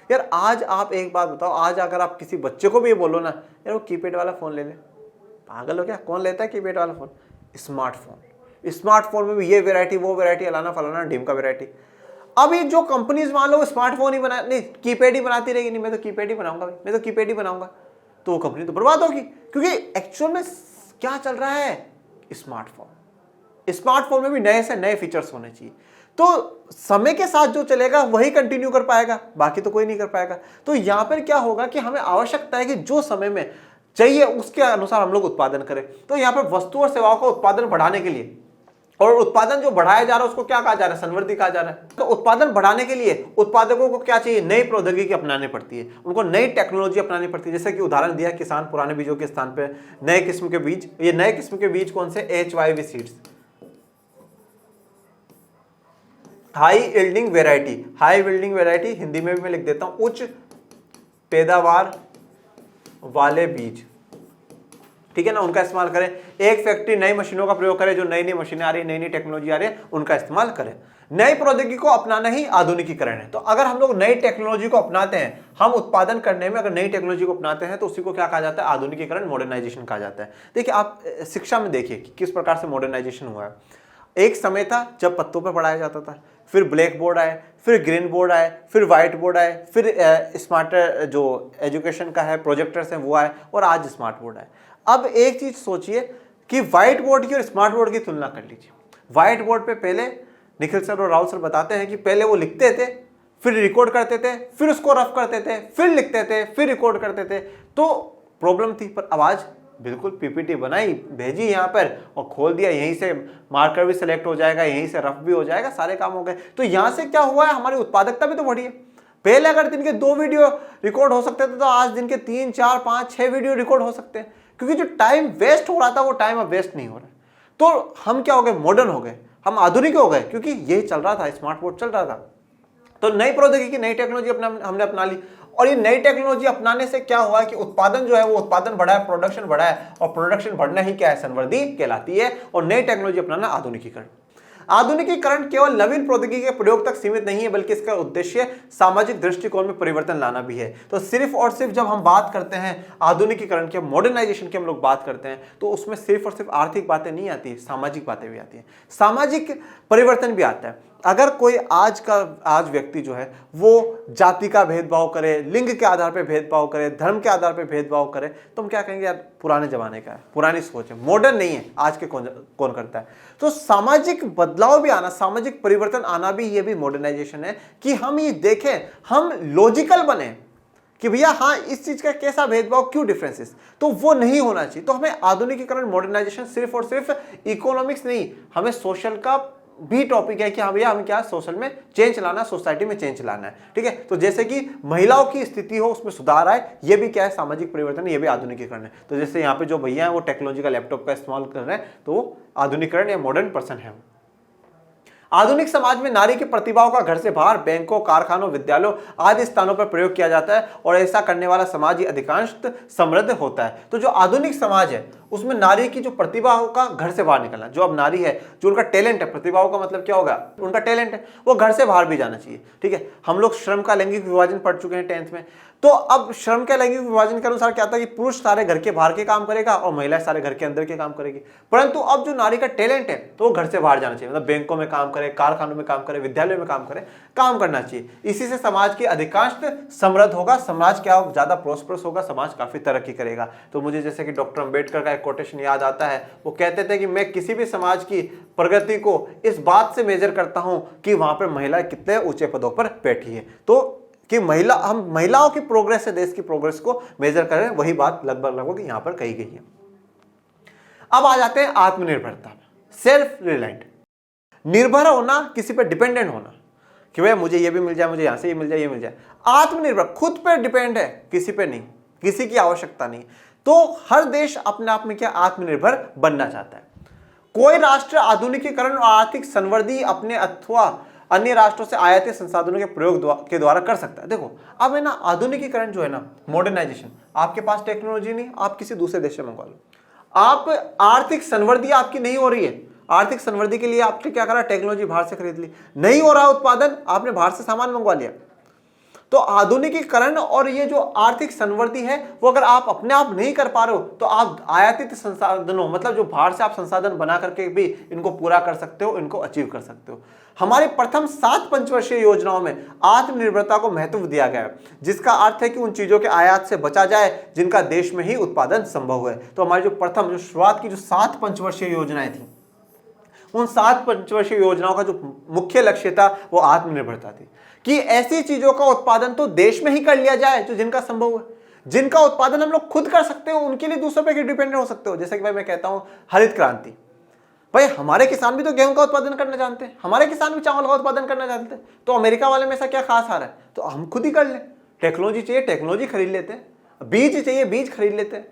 यार आज आप एक बात बताओ, आज अगर आप किसी बच्चे को भी ये बोलो ना यार वो कीपैड वाला फोन ले ले, पागल हो क्या? कौन लेता है कीपैड वाला फोन? स्मार्टफोन, स्मार्टफोन में भी ये वेरायटी वो वेरायटी, अलाना फलाना ढीम का वेरायटी। अब ये जो कंपनीज मान लो स्मार्टफोन ही बना, नहीं कीपैड ही बनाती रहेगी, नहीं मैं तो कीपैड ही बनाऊंगा, मैं तो कीपैड ही बनाऊंगा, तो वो कंपनी तो बर्बाद होगी। क्योंकि एक्चुअल में क्या चल रहा है? स्मार्टफोन में भी नए से नए फीचर्स होने चाहिए, तो समय के साथ जो चलेगा वही कंटिन्यू कर पाएगा, बाकी तो कोई नहीं कर पाएगा। तो यहां पर क्या होगा कि हमें आवश्यकता है कि जो समय में चाहिए उसके अनुसार हम लोग उत्पादन करें। तो यहां पर वस्तु और सेवाओं का उत्पादन बढ़ाने के लिए, और उत्पादन जो बढ़ाया जा रहा है उसको क्या कहा जा रहा है? संवर्धी कहा जा रहा है। तो उत्पादन बढ़ाने के लिए उत्पादकों को क्या चाहिए? नई प्रौद्योगिकी अपनानी पड़ती है, उनको नई टेक्नोलॉजी अपनानी पड़ती है। जैसे कि उदाहरण दिया, किसान पुराने बीजों के स्थान पे नए किस्म के बीज, ये नए किस्म के बीज कौन से? HYV seeds, high yielding variety. High yielding variety Hindi में भी मैं लिख देता हूं, उच्च पैदावार वाले बीज, ठीक है ना, उनका इस्तेमाल करें। एक फैक्ट्री नई मशीनों का प्रयोग करे, जो नई नई मशीनें आ रही है, नई नई टेक्नोलॉजी आ रही है, उनका इस्तेमाल करें। नई प्रौद्योगिकी को अपनाना ही आधुनिकीकरण है। तो अगर हम लोग नई टेक्नोलॉजी को अपनाते हैं, हम उत्पादन करने में अगर नई टेक्नोलॉजी को अपनाते हैं तो उसी को क्या कहा जाता है? आधुनिकीकरण, मॉडर्नाइजेशन कहा जाता है। देखिए, आप शिक्षा में देखिए कि किस प्रकार से मॉडर्नाइजेशन हुआ है। एक समय था जब पत्तों पर पढ़ाया जाता था, फिर ब्लैक बोर्ड आए, फिर ग्रीन बोर्ड आए, फिर व्हाइट बोर्ड आए, फिर स्मार्ट जो एजुकेशन का है प्रोजेक्टर्स हैं वो आए, और आज स्मार्ट बोर्ड आए। अब एक चीज सोचिए कि व्हाइट बोर्ड की और स्मार्ट बोर्ड की तुलना कर लीजिए। व्हाइट बोर्ड पे पहले निखिल सर और राहुल सर बताते हैं कि पहले वो लिखते थे, फिर रिकॉर्ड करते थे, फिर उसको रफ करते थे, फिर लिखते थे, फिर रिकॉर्ड करते थे, तो प्रॉब्लम थी। पर अब आज बिल्कुल पीपीटी बनाई, भेजी यहाँ पर और खोल दिया, यहीं से मार्कर भी सिलेक्ट हो जाएगा, यहीं से रफ भी हो जाएगा, सारे काम हो गए। तो यहाँ से क्या हुआ है, हमारी उत्पादकता भी तो बढ़ी है। पहले अगर दिन के 2 वीडियो रिकॉर्ड हो सकते थे, तो आज दिन के 3, 4, 5, 6 वीडियो रिकॉर्ड हो सकते हैं, क्योंकि जो टाइम वेस्ट हो रहा था वो टाइम अब वेस्ट नहीं हो रहा है। तो हम क्या हो गए, मॉडर्न हो गए, हम आधुनिक हो गए, क्योंकि यही चल रहा था, स्मार्ट बोर्ड चल रहा था। तो नई प्रौद्योगिकी, नई टेक्नोलॉजी हमने अपना ली, और ये नई टेक्नोलॉजी अपनाने से क्या हुआ कि उत्पादन जो है वो उत्पादन बढ़ा है, प्रोडक्शन बढ़ा है, और प्रोडक्शन बढ़ना ही क्या है, संवर्धी कहलाती है। और नई टेक्नोलॉजी अपनाना आधुनिकीकरण। आधुनिकीकरण केवल नवीन प्रौद्योगिकी के प्रयोग तक सीमित नहीं है, बल्कि इसका उद्देश्य सामाजिक दृष्टिकोण में परिवर्तन लाना भी है। तो सिर्फ और सिर्फ जब हम बात करते हैं आधुनिकीकरण के, मॉडर्नाइजेशन की हम लोग बात करते हैं, तो उसमें सिर्फ और सिर्फ आर्थिक बातें नहीं आती, सामाजिक बातें भी आती हैं, सामाजिक परिवर्तन भी आता है। अगर कोई आज व्यक्ति जो है वो जाति का भेदभाव करे, लिंग के आधार पर भेदभाव करे, धर्म के आधार पर भेदभाव करे, तो हम क्या कहेंगे, यार पुराने जमाने का है, पुरानी सोच है, मॉडर्न नहीं है, आज के कौन करता है। तो सामाजिक बदलाव भी आना, सामाजिक परिवर्तन आना भी, ये भी मॉडर्नाइजेशन है, कि हम ये देखें, हम लॉजिकल बने कि भैया हाँ इस चीज का कैसा भेदभाव, क्यों डिफरेंसेस, तो वो नहीं होना चाहिए। तो हमें आधुनिकीकरण, मॉडर्नाइजेशन सिर्फ और सिर्फ इकोनॉमिक्स नहीं, हमें सोशल का भी टॉपिक है कि हाँ भैया हमें क्या सोशल में चेंज लाना, सोसाइटी में चेंज लाना है, ठीक है। तो जैसे कि महिलाओं की स्थिति हो, उसमें सुधार आए, ये भी क्या है, सामाजिक परिवर्तन, ये भी आधुनिकीकरण है। तो जैसे यहाँ पे जो भैया हैं वो टेक्नोलॉजी का लैपटॉप का इस्तेमाल कर रहे हैं, तो वो आधुनिकीकरण या मॉडर्न पर्सन है। आधुनिक समाज में नारी की प्रतिभाओं का घर से बाहर, बैंकों, कारखानों, विद्यालयों आदि स्थानों पर प्रयोग किया जाता है, और ऐसा करने वाला समाज ही अधिकांशतः समृद्ध होता है। तो जो आधुनिक समाज है उसमें नारी की जो प्रतिभाओं का घर से बाहर निकलना, जो अब नारी है, जो उनका टैलेंट है, प्रतिभाओं का मतलब क्या होगा, उनका टैलेंट है, वो घर से बाहर भी जाना चाहिए, ठीक है। हम लोग श्रम का लैंगिक विभाजन पढ़ चुके हैं 10th में। तो अब श्रम के लैंगिक विभाजन के अनुसार क्या था कि पुरुष सारे घर के बाहर के काम करेगा और महिला सारे घर के अंदर के काम करेगी। परंतु अब जो नारी का टैलेंट है तो वो घर से बाहर जाना चाहिए, मतलब बैंकों में काम करे, कारखानों में काम करे, विद्यालयों में काम करे, काम करना चाहिए। इसी से समाज की अधिकांशतः समृद्ध होगा, समाज क्या होगा, ज्यादा प्रोस्परस होगा, समाज काफी तरक्की करेगा। तो मुझे जैसे कि डॉक्टर अंबेडकर का एक कोटेशन याद आता है, वो कहते थे कि मैं किसी भी समाज की प्रगति को इस बात से मेजर करता हूं कि वहां पर महिला कितने ऊंचे पदों पर बैठी है। तो कि हम महिलाओं की प्रोग्रेस से देश की प्रोग्रेस को मेजर करें, वही बात लगभग यहां पर कही गई है। अब आ जाते हैं आत्मनिर्भरता, सेल्फ रिलायंट, निर्भर होना, किसी पर डिपेंडेंट होना कि भाई मुझे ये भी मिल जाए, मुझे यहां से ये मिल जाए, ये मिल जाए। आत्मनिर्भर, खुद पर डिपेंड है, किसी पे नहीं, किसी की आवश्यकता नहीं। तो हर देश अपने आप में क्या, आत्मनिर्भर बनना चाहता है। कोई राष्ट्र आधुनिकीकरण और आर्थिक संवर्धि अपने अथवा अन्य राष्ट्रों से आयातित संसाधनों के प्रयोग के द्वारा कर सकता है। देखो अब है ना, आधुनिकीकरण जो है ना, मॉडर्नाइजेशन, आपके पास टेक्नोलॉजी नहीं, आप किसी दूसरे देश से मंगवा लो। आप आर्थिक संवर्धि आपकी नहीं हो रही है, आर्थिक संवर्धि के लिए आपने क्या करा, टेक्नोलॉजी बाहर से खरीद ली, नहीं हो रहा उत्पादन, आपने बाहर से सामान मंगवा लिया। तो आधुनिकीकरण और ये जो आर्थिक संवर्धि है, वो अगर आप अपने आप नहीं कर पा रहे हो, तो आप आयातित संसाधनों, मतलब जो बाहर से आप संसाधन बना करके भी इनको पूरा कर सकते हो, इनको अचीव कर सकते हो। हमारे प्रथम 7 पंचवर्षीय योजनाओं में आत्मनिर्भरता को महत्व दिया गया है, जिसका अर्थ है कि उन चीजों के आयात से बचा जाए जिनका देश में ही उत्पादन संभव है। तो हमारी जो शुरुआत की जो 7 पंचवर्षीय योजनाएं थी, उन 7 पंचवर्षीय योजनाओं का जो मुख्य लक्ष्य था वो आत्मनिर्भरता थी, कि ऐसी चीजों का उत्पादन तो देश में ही कर लिया जाए जो जिनका संभव है, जिनका उत्पादन हम लोग खुद कर सकते हो, उनके लिए दूसरों पे डिपेंडेंट हो सकते हो। जैसे कि भाई मैं कहता हूं हरित क्रांति, भाई हमारे किसान भी तो गेहूं का उत्पादन करना जानते हैं, हमारे किसान भी चावल का उत्पादन करना जानते हैं, तो अमेरिका वाले में ऐसा क्या खास आ रहा है, तो हम खुद ही कर लें। टेक्नोलॉजी चाहिए, टेक्नोलॉजी खरीद लेते हैं, बीज चाहिए, बीज खरीद लेते हैं,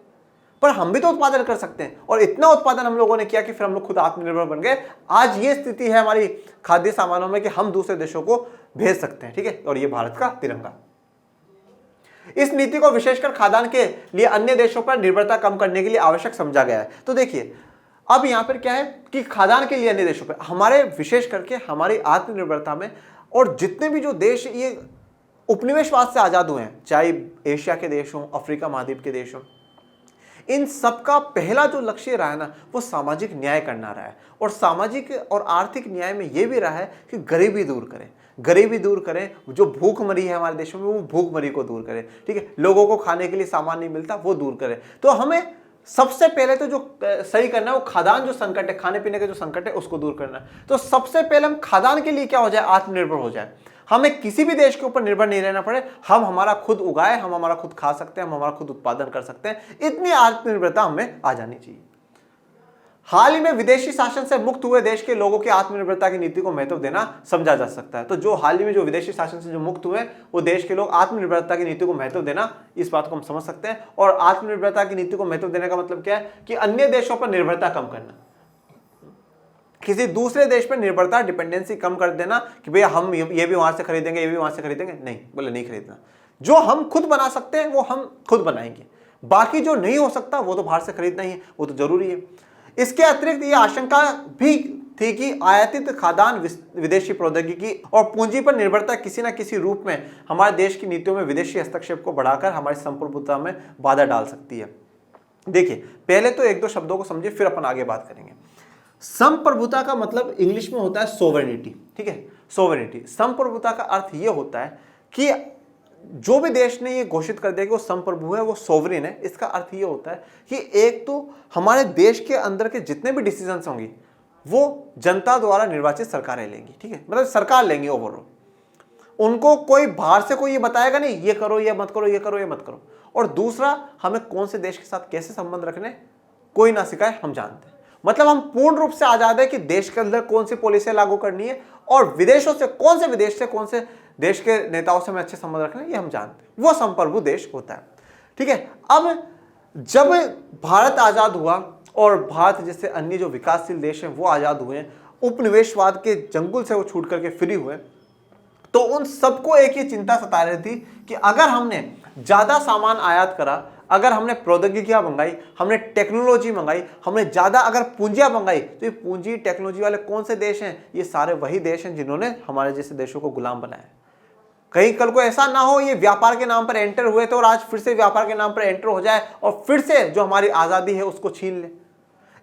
पर हम भी तो उत्पादन कर सकते हैं। और इतना उत्पादन हम लोगों ने किया कि फिर हम लोग खुद आत्मनिर्भर बन गए। आज ये स्थिति है हमारी खाद्य सामानों में कि हम दूसरे देशों को भेज सकते हैं, ठीक है। और ये भारत का तिरंगा। इस नीति को विशेषकर खाद्यान्न के लिए अन्य देशों पर निर्भरता कम करने के लिए आवश्यक समझा गया है। तो देखिए अब यहां पर क्या है कि खाद्यान्न के लिए अन्य देशों पर, हमारे विशेष करके हमारी आत्मनिर्भरता में, और जितने भी जो देश ये उपनिवेशवाद से आजाद हुए हैं, चाहे एशिया के देश हों, अफ्रीका महाद्वीप के देश हों, इन सबका पहला जो लक्ष्य रहा है ना, वो सामाजिक न्याय करना रहा है। और सामाजिक और आर्थिक न्याय में ये भी रहा है कि गरीबी दूर करें, गरीबी दूर करें, जो भूखमरी है हमारे देशों में वो भूखमरी को दूर करें, ठीक है। लोगों को खाने के लिए सामान नहीं मिलता, वो दूर करें। तो हमें सबसे पहले तो जो सही करना है वो खाद्यान्न जो संकट है, खाने पीने का जो संकट है उसको दूर करना है। तो सबसे पहले हम खाद्यान्न के लिए क्या हो जाए, आत्मनिर्भर हो जाए। हमें किसी भी देश के ऊपर निर्भर नहीं रहना पड़े, हम हमारा खुद उगाए, हम हमारा खुद खा सकते हैं, हम हमारा खुद उत्पादन कर सकते हैं, इतनी आत्मनिर्भरता हमें आ जानी चाहिए। हाल ही में विदेशी शासन से मुक्त हुए देश के लोगों की आत्मनिर्भरता की नीति को महत्व देना समझा जा सकता है। तो जो हाल ही में जो विदेशी शासन से जो मुक्त हुए वो देश के लोग आत्मनिर्भरता की नीति को महत्व देना, इस बात को हम समझ सकते हैं। और आत्मनिर्भरता की नीति को महत्व देने का मतलब क्या है कि अन्य देशों पर निर्भरता कम करना, किसी दूसरे देश पर निर्भरता, डिपेंडेंसी कम कर देना कि भैया हम ये भी वहां से खरीदेंगे, ये भी वहां से खरीदेंगे, नहीं, बोले नहीं खरीदना। जो हम खुद बना सकते हैं वो हम खुद बनाएंगे, बाकी जो नहीं हो सकता वो तो बाहर से खरीदना ही है, वो तो जरूरी है। इसके अतिरिक्त ये आशंका भी थी कि आयातित खाद्यान्न, विदेशी प्रौद्योगिकी और पूंजी पर निर्भरता किसी न किसी रूप में हमारे देश की नीतियों में विदेशी हस्तक्षेप को बढ़ाकर हमारी संप्रभुता में बाधा डाल सकती है। देखिए, पहले तो एक दो शब्दों को समझिए, फिर अपन आगे बात करेंगे। संप्रभुता का मतलब इंग्लिश में होता है सोवरेनिटी, ठीक है, सोवरेनिटी। संप्रभुता का अर्थ यह होता है कि जो भी देश ने ये घोषित कर दिया कि वो संप्रभु है, वो सोवरेन है, इसका अर्थ ये होता है कि एक तो हमारे देश के अंदर के जितने भी डिसीजंस होंगे वो जनता द्वारा निर्वाचित सरकारें लेंगी, ठीक है, मतलब सरकार लेंगी ओवरऑल। उनको कोई बाहर से कोई ये बताएगा नहीं ये करो, ये मत करो, ये करो, ये मत करो। और दूसरा, हमें कौन से देश के साथ कैसे संबंध रखने कोई ना सिखाए, हम जानते हैं। मतलब हम पूर्ण रूप से आजाद है कि देश के अंदर कौन सी पॉलिसी लागू करनी है और विदेशों से कौन से देश के नेताओं से हमें अच्छे संबंध रखने, ये हम जानते हैं। वो संप्रभु देश होता है, ठीक है। अब जब भारत आजाद हुआ और भारत जैसे अन्य जो विकासशील देश हैं वो आजाद हुए, उपनिवेशवाद के जंगल से वो छूट करके फ्री हुए, तो उन सबको एक ही चिंता सता रही थी कि अगर हमने ज्यादा सामान आयात करा, अगर हमने प्रौद्योगिकियां मंगाई, हमने टेक्नोलॉजी मंगाई, हमने ज्यादा अगर पूंजियां मंगाई, तो ये पूंजी टेक्नोलॉजी वाले कौन से देश हैं? ये सारे वही देश हैं जिन्होंने हमारे जैसे देशों को गुलाम बनाया। कहीं कल को ऐसा ना हो ये व्यापार के नाम पर एंटर हुए थे और आज फिर से व्यापार के नाम पर एंटर हो जाए और फिर से जो हमारी आजादी है उसको छीन ले।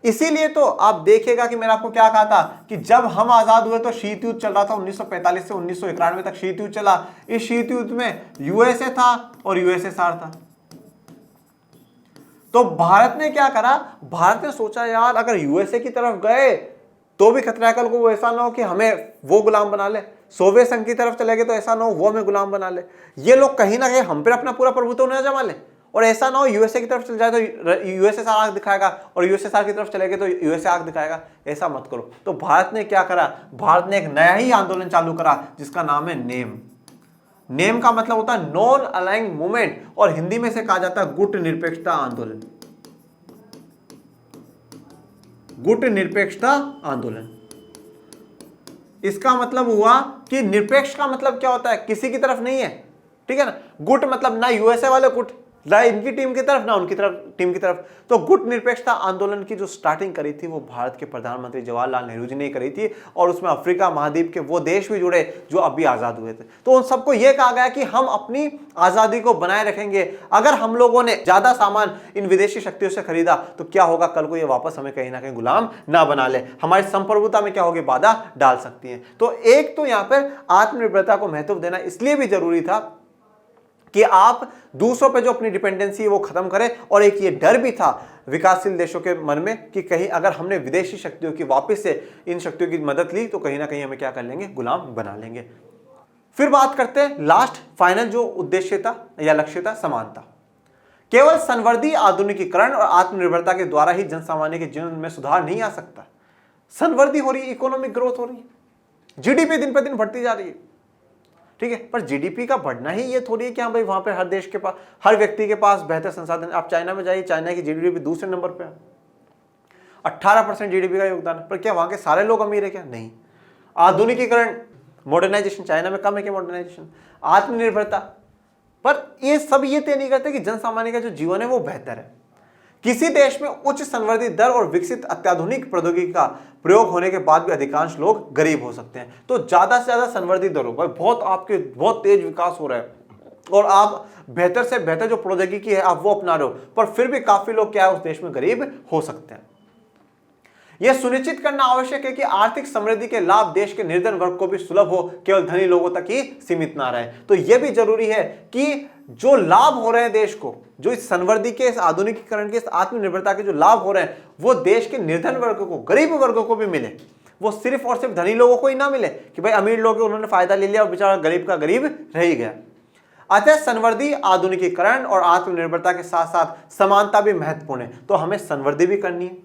इसीलिए तो आप देखिएगा कि मैंने आपको क्या कहा था कि जब हम आजाद हुए तो शीत युद्ध चल रहा था 1945 से 1991 तक शीत युद्ध चला। इस शीत युद्ध में यूएसए था और यूएसएसआर था। तो भारत ने क्या करा, भारत ने सोचा यार अगर यूएसए की तरफ गए तो भी खतरा है, कल को वो ऐसा ना हो कि हमें वो गुलाम बना ले, सोवियत संघ की तरफ चले गए तो ऐसा ना हो वो हमें गुलाम बना ले, ये लोग कहीं ना कहीं हम पे अपना पूरा प्रभुत्व न जमा ले, और ऐसा ना हो यूएसए की तरफ चल जाए तो यूएसएसआर आग दिखाएगा और यूएसएसआर की तरफ चले गए तो यूएसए आग दिखाएगा, ऐसा मत करो। तो भारत ने क्या करा, भारत ने एक नया ही आंदोलन चालू करा जिसका नाम है नेम। नेम का मतलब होता है नॉन अलाइंग मूवमेंट और हिंदी में से कहा जाता है गुट निरपेक्षता आंदोलन। गुट निरपेक्षता आंदोलन, इसका मतलब हुआ कि निरपेक्ष का मतलब क्या होता है, किसी की तरफ नहीं है, ठीक है ना। गुट मतलब ना यूएसए वाले गुट, ना इनकी टीम की तरफ ना उनकी तरफ टीम की तरफ। तो गुट निरपेक्षता आंदोलन की जो स्टार्टिंग करी थी वो भारत के प्रधानमंत्री जवाहरलाल नेहरू जी ने करी थी और उसमें अफ्रीका महाद्वीप के वो देश भी जुड़े जो अभी आजाद हुए थे। तो उन सबको यह कहा गया कि हम अपनी आजादी को बनाए रखेंगे। अगर हम लोगों ने ज्यादा सामान इन विदेशी शक्तियों से खरीदा तो क्या होगा, कल को ये वापस हमें कहीं ना कहीं गुलाम ना बना ले, हमारी संप्रभुता में क्या होगी, बाधा डाल सकती है। तो एक तो यहां पर आत्मनिर्भरता को महत्व देना इसलिए भी जरूरी था कि आप दूसरों पे जो अपनी डिपेंडेंसी है वो खत्म करें, और एक ये डर भी था विकासशील देशों के मन में कि कहीं अगर हमने विदेशी शक्तियों की वापस से इन शक्तियों की मदद ली तो कहीं ना कहीं हमें क्या कर लेंगे, गुलाम बना लेंगे। फिर बात करते हैं लास्ट फाइनल जो उद्देश्य था या लक्ष्य था, समानता। केवल संवर्धी आधुनिकीकरण और आत्मनिर्भरता के द्वारा ही जनसामान्य के जीवन में सुधार नहीं आ सकता। संवर्धी हो रही है, इकोनॉमिक ग्रोथ हो रही है, जीडीपी दिन पर दिन बढ़ती जा रही है, ठीक है, पर जीडीपी का बढ़ना ही ये थोड़ी है कि हाँ भाई वहां पे हर देश के पास, हर व्यक्ति के पास बेहतर संसाधन। आप चाइना में जाइए, चाइना की जीडीपी दूसरे नंबर पे है, 18% जीडीपी का योगदान है, पर क्या वहां के सारे लोग अमीर है क्या? नहीं। आधुनिकीकरण, मॉडर्नाइजेशन, चाइना में कम है क्या मॉडर्नाइजेशन? आत्मनिर्भरता, पर ये सब ये तय नहीं करते कि जनसामान्य का जो जीवन है वो बेहतर है। किसी देश में उच्च संवर्धित दर और विकसित अत्याधुनिक प्रौद्योगिकी का प्रयोग होने के बाद भी अधिकांश लोग गरीब हो सकते हैं। तो ज्यादा से ज्यादा संवर्धित दर हो, बहुत तेज विकास हो रहा है और आप बेहतर से बेहतर जो प्रौद्योगिकी है आप वो अपना रहे हो, पर फिर भी काफी लोग क्या है उस देश में गरीब हो सकते हैं। यह सुनिश्चित करना आवश्यक है कि आर्थिक समृद्धि के लाभ देश के निर्धन वर्ग को भी सुलभ हो, केवल धनी लोगों तक ही सीमित ना रहे। तो यह भी जरूरी है कि जो लाभ हो रहे हैं देश को, जो इस संवर्धि के, इस आधुनिकीकरण के, इस आत्मनिर्भरता के जो लाभ हो रहे हैं, वो देश के निर्धन वर्ग को, गरीब वर्गों को भी मिले। वो सिर्फ और सिर्फ धनी लोगों को ही ना मिले कि भाई अमीर लोग उन्होंने फायदा ले लिया और बेचारा गरीब का गरीब रह ही गया। अतः संवर्धि, आधुनिकीकरण और आत्मनिर्भरता के साथ साथ समानता भी महत्वपूर्ण है। तो हमें संवर्धि भी करनी है,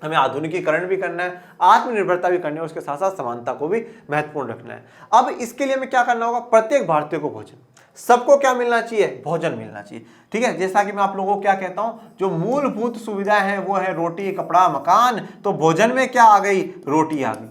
हमें आधुनिकीकरण भी करना है, आत्मनिर्भरता भी करनी है, उसके साथ साथ समानता को भी महत्वपूर्ण रखना है। अब इसके लिए हमें क्या करना होगा? प्रत्येक भारतीय को भोजन, सबको क्या मिलना चाहिए? भोजन मिलना चाहिए। ठीक है, जैसा कि मैं आप लोगों को क्या कहता हूं, जो मूलभूत सुविधाएं हैं वो है रोटी, कपड़ा, मकान। तो भोजन में क्या आ गई? रोटी आ गई।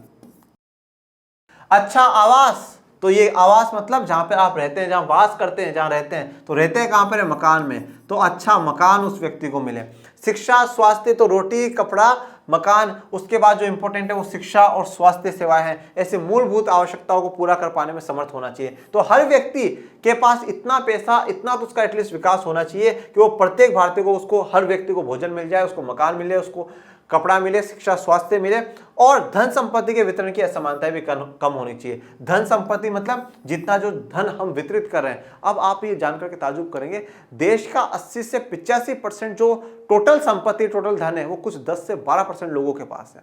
अच्छा आवास, तो ये आवास मतलब जहां पे आप रहते हैं, जहां वास करते हैं, जहां रहते हैं। तो रहते हैं कहां पर है? मकान में। तो अच्छा मकान उस व्यक्ति को मिले। शिक्षा, स्वास्थ्य, तो रोटी, कपड़ा, मकान, उसके बाद जो इंपॉर्टेंट है वो शिक्षा और स्वास्थ्य सेवाएं हैं। ऐसे मूलभूत आवश्यकताओं को पूरा कर पाने में समर्थ होना चाहिए। तो हर व्यक्ति के पास इतना पैसा, इतना तो उसका एटलीस्ट विकास होना चाहिए कि वो प्रत्येक भारतीय को, उसको, हर व्यक्ति को भोजन मिल जाए, उसको मकान मिले, उसको कपड़ा मिले, शिक्षा, स्वास्थ्य मिले। और धन संपत्ति के वितरण की असमानताएं भी कम होनी चाहिए। धन संपत्ति मतलब जितना जो धन हम वितरित कर रहे हैं। अब आप ये जानकर के ताजुब करेंगे, देश का 80 से 85% जो टोटल संपत्ति, टोटल धन है, वो कुछ 10 से 12% लोगों के पास है।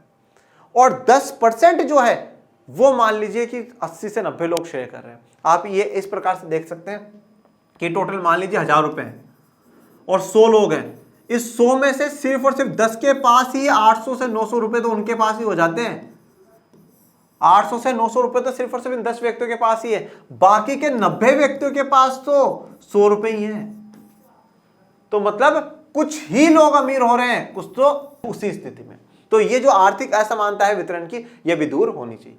और 10% जो है वो मान लीजिए कि 80 से 90 लोग शेयर कर रहे हैं। आप ये इस प्रकार से देख सकते हैं कि टोटल मान लीजिए 1000 रुपए हैं और 100 लोग हैं। इस 100 में से सिर्फ और सिर्फ 10 के पास ही 800 से 900 रुपए तो उनके पास ही हो जाते हैं। 800 से 900 रुपए तो सिर्फ और सिर्फ इन 10 व्यक्तियों के पास ही है। बाकी के 90 व्यक्तियों के पास तो 100 रुपए ही है। तो मतलब कुछ ही लोग अमीर हो रहे हैं, कुछ तो उसी स्थिति में। तो ये जो आर्थिक असमानता है वितरण की, यह भी दूर होनी चाहिए।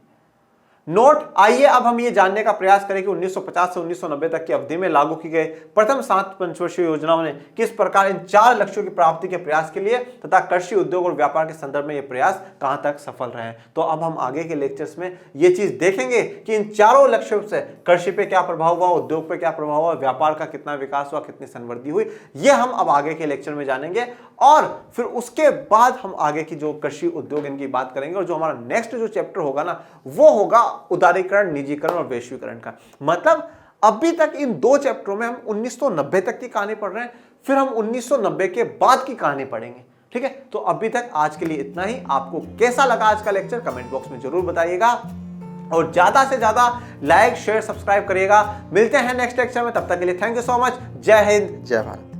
नोट, आइए अब हम ये जानने का प्रयास करें कि 1950 से 1990 तक की अवधि में लागू की गई प्रथम 7 पंचवर्षीय योजनाओं ने किस प्रकार इन 4 लक्ष्यों की प्राप्ति के प्रयास के लिए तथा कृषि, उद्योग और व्यापार के संदर्भ में ये प्रयास कहां तक सफल रहे। तो अब हम आगे के लेक्चर्स में ये चीज देखेंगे कि इन चारों लक्ष्यों से कृषि पे क्या प्रभाव हुआ, उद्योग पे क्या प्रभाव हुआ, व्यापार का कितना विकास हुआ, कितनी संवृद्धि हुई। ये हम अब आगे के लेक्चर में जानेंगे। और फिर उसके बाद हम आगे की जो कृषि, उद्योग, इनकी बात करेंगे। और जो हमारा नेक्स्ट जो चैप्टर होगा ना, वो होगा उदारीकरण, निजीकरण और वैश्वीकरण का। मतलब अभी तक इन 2 चैप्टरों में हम 1990 तक की कहानी पढ़ रहे हैं, फिर हम 1990 के बाद की कहानी पढ़ेंगे। ठीक है, तो अभी तक आज के लिए इतना ही। आपको कैसा लगा आज का लेक्चर कमेंट बॉक्स में जरूर बताइएगा और ज्यादा से ज्यादा लाइक, शेयर, सब्सक्राइब करिएगा। मिलते हैं नेक्स्ट लेक्चर में, तब तक के लिए थैंक यू सो मच। जय हिंद, जय भारत।